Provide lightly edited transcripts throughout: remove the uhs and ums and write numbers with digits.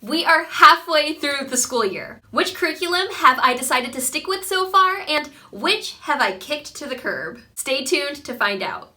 We are halfway through the school year. Which curriculum have I decided to stick with so far, and which have I kicked to the curb? Stay tuned to find out.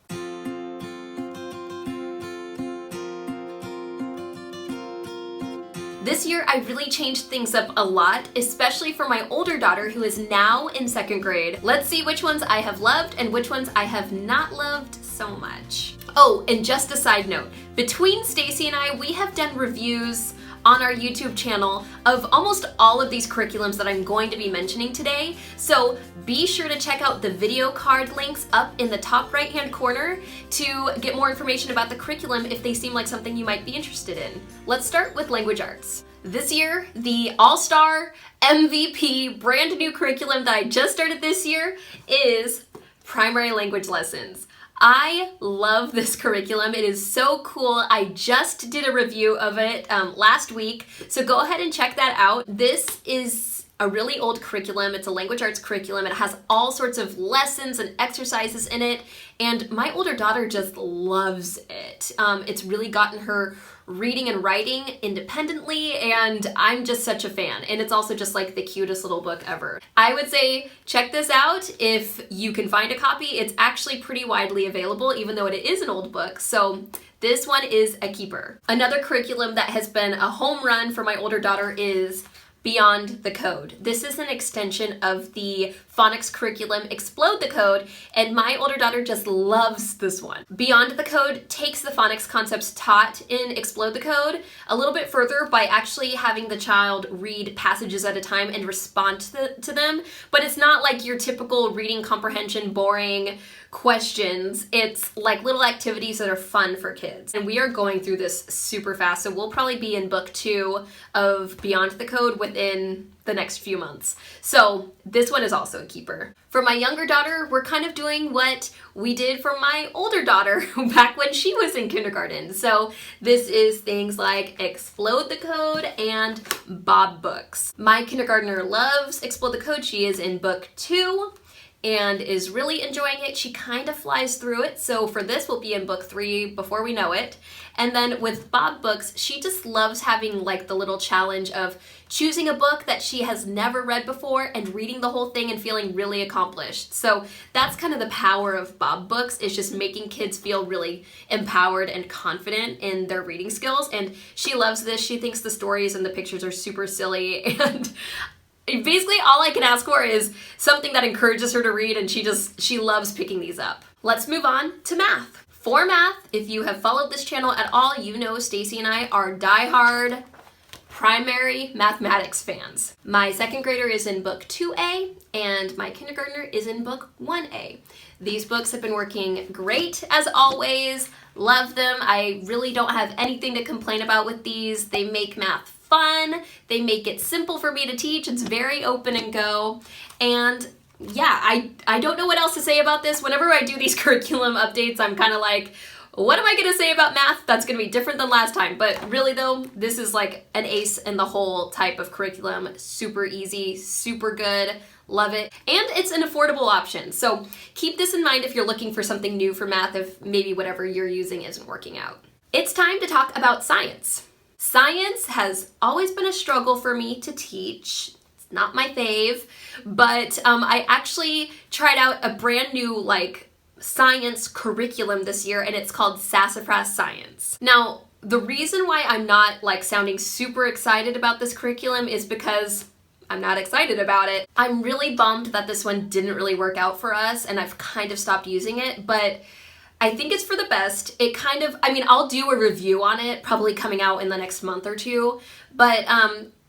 This year, I really changed things up a lot, especially for my older daughter who is now in 2nd grade. Let's see which ones I have loved and which ones I have not loved so much. Oh, and just a side note, between Stacey and I, we have done reviews on our YouTube channel of almost all of these curriculums that I'm going to be mentioning today. So be sure to check out the video card links up in the top right-hand corner to get more information about the curriculum if they seem like something you might be interested in. Let's start with language arts. This year, the all-star MVP brand new curriculum that I just started this year is primary language lessons. I love this curriculum. It is so cool. I just did a review of it last week, so go ahead and check that out. This is a really old curriculum. It's a language arts curriculum. It has all sorts of lessons and exercises in it, and my older daughter just loves it. It's really gotten her reading and writing independently, and I'm just such a fan. And it's also just like the cutest little book ever. I would say check this out if you can find a copy. It's actually pretty widely available, even though it is an old book. So this one is a keeper. Another curriculum that has been a home run for my older daughter is Beyond the Code. This is an extension of the phonics curriculum Explode the Code, and my older daughter just loves this one. Beyond the Code takes the phonics concepts taught in Explode the Code a little bit further by actually having the child read passages at a time and respond to them, but it's not like your typical reading comprehension, boring questions. It's like little activities that are fun for kids. And we are going through this super fast, so we'll probably be in book 2 of Beyond the Code within the next few months. So this one is also a keeper. For my younger daughter, we're kind of doing what we did for my older daughter back when she was in kindergarten. So this is things like Explode the Code and Bob books. My kindergartner loves Explode the Code. She is in book 2 and is really enjoying it. She kind of flies through it, so for this we'll be in book 3 before we know it. And then with Bob books, she just loves having like the little challenge of choosing a book that she has never read before and reading the whole thing and feeling really accomplished. So that's kind of the power of Bob books, is just making kids feel really empowered and confident in their reading skills. And she loves this. She thinks the stories and the pictures are super silly, and basically all I can ask for is something that encourages her to read, and she loves picking these up. Let's move on to math. For math, if you have followed this channel at all, you know Stacey and I are diehard primary mathematics fans. My 2nd grader is in book 2A and my kindergartner is in book 1A. These books have been working great as always. Love them. I really don't have anything to complain about with these. They make math fun. They make it simple for me to teach. It's very open and go. And yeah, I don't know what else to say about this. Whenever I do these curriculum updates, I'm kind of like, what am I going to say about math that's going to be different than last time? But really though, this is like an ace in the hole type of curriculum. Super easy, super good. Love it. And it's an affordable option. So keep this in mind if you're looking for something new for math, if maybe whatever you're using isn't working out. It's time to talk about science. Science has always been a struggle for me to teach. It's not my fave, but I actually tried out a brand new science curriculum this year, and it's called Sassafras Science. Now, the reason why I'm not sounding super excited about this curriculum is because I'm not excited about it. I'm really bummed that this one didn't really work out for us, and I've kind of stopped using it, but I think it's for the best. I'll do a review on it, probably coming out in the next month or 2, but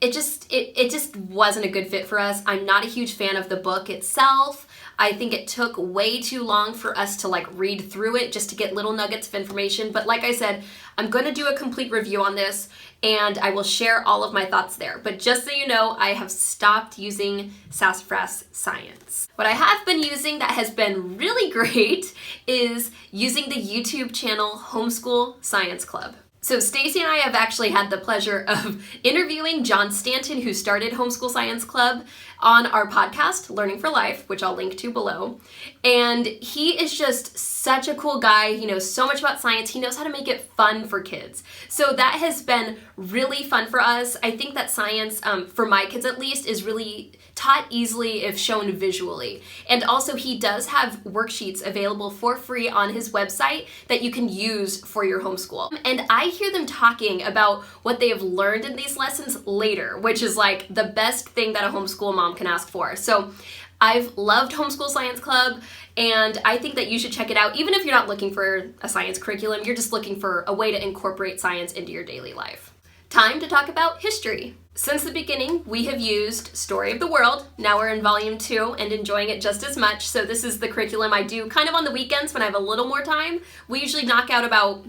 it just wasn't a good fit for us. I'm not a huge fan of the book itself. I think it took way too long for us to read through it just to get little nuggets of information. But like I said, I'm going to do a complete review on this and I will share all of my thoughts there. But just so you know, I have stopped using Sassafras Science. What I have been using that has been really great is using the YouTube channel Homeschool Science Club. So Stacey and I have actually had the pleasure of interviewing John Stanton, who started Homeschool Science Club, on our podcast, Learning for Life, which I'll link to below. And he is just such a cool guy. He knows so much about science. He knows how to make it fun for kids. So that has been really fun for us. I think that science, for my kids at least, is really taught easily if shown visually. And also he does have worksheets available for free on his website that you can use for your homeschool. And I hear them talking about what they have learned in these lessons later, which is like the best thing that a homeschool mom can ask for. So I've loved Homeschool Science Club, and I think that you should check it out. Even if you're not looking for a science curriculum, you're just looking for a way to incorporate science into your daily life. Time to talk about history. Since the beginning, we have used Story of the World. Now we're in volume 2 and enjoying it just as much. So this is the curriculum I do kind of on the weekends when I have a little more time. We usually knock out about,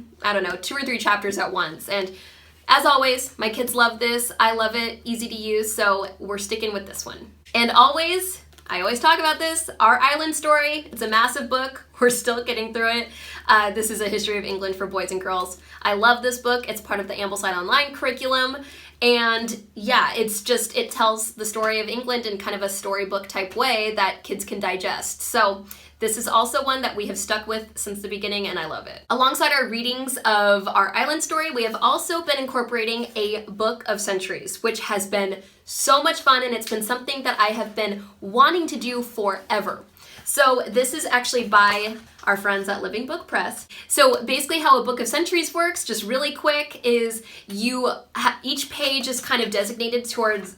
2 or 3 chapters at once. And as always, my kids love this. I love it, easy to use, so we're sticking with this one. And always, I always talk about this, Our Island Story. It's a massive book. We're still getting through it. This is a history of England for boys and girls. I love this book. It's part of the Ambleside Online curriculum. And yeah, it tells the story of England in kind of a storybook type way that kids can digest. So this is also one that we have stuck with since the beginning, and I love it. Alongside our readings of Our Island Story, we have also been incorporating a book of centuries, which has been so much fun, and it's been something that I have been wanting to do forever. So this is actually by our friends at Living Book Press. So basically how a book of centuries works, just really quick, is each page is kind of designated towards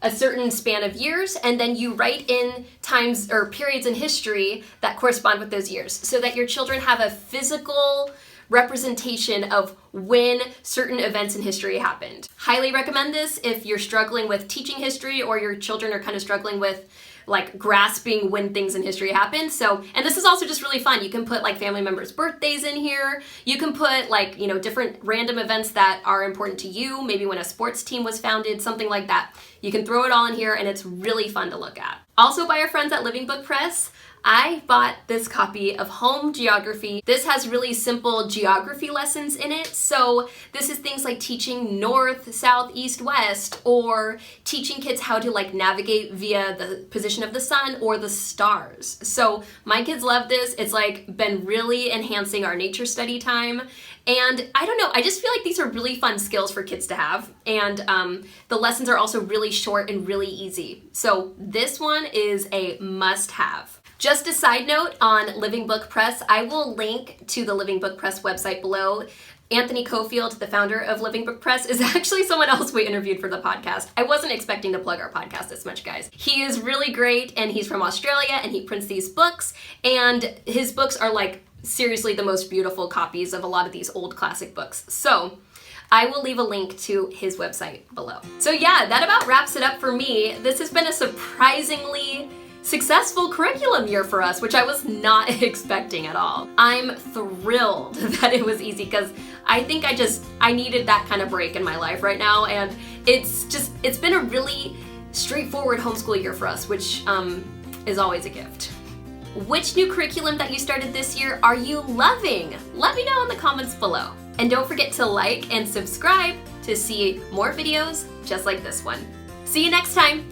a certain span of years, and then you write in times or periods in history that correspond with those years so that your children have a physical representation of when certain events in history happened. Highly recommend this if you're struggling with teaching history or your children are kind of struggling with like grasping when things in history happened. So, and this is also just really fun. You can put like family members' birthdays in here. You can put like, different random events that are important to you. Maybe when a sports team was founded, something like that. You can throw it all in here and it's really fun to look at. Also by our friends at Living Book Press, I bought this copy of Home Geography. This has really simple geography lessons in it. So this is things like teaching north, south, east, west, or teaching kids how to like navigate via the position of the sun or the stars. So my kids love this. It's like been really enhancing our nature study time. And I don't know, I just feel like these are really fun skills for kids to have. And the lessons are also really short and really easy. So this one is a must-have. Just a side note on Living Book Press, I will link to the Living Book Press website below. Anthony Cofield, the founder of Living Book Press, is actually someone else we interviewed for the podcast. I wasn't expecting to plug our podcast this much, guys. He is really great, and he's from Australia, and he prints these books, and his books are like seriously the most beautiful copies of a lot of these old classic books. So I will leave a link to his website below. So yeah, that about wraps it up for me. This has been a surprisingly successful curriculum year for us, which I was not expecting at all. I'm thrilled that it was easy because I think I needed that kind of break in my life right now, and it's been a really straightforward homeschool year for us, which is always a gift. Which new curriculum that you started this year are you loving? Let me know in the comments below. And don't forget to like and subscribe to see more videos just like this one. See you next time.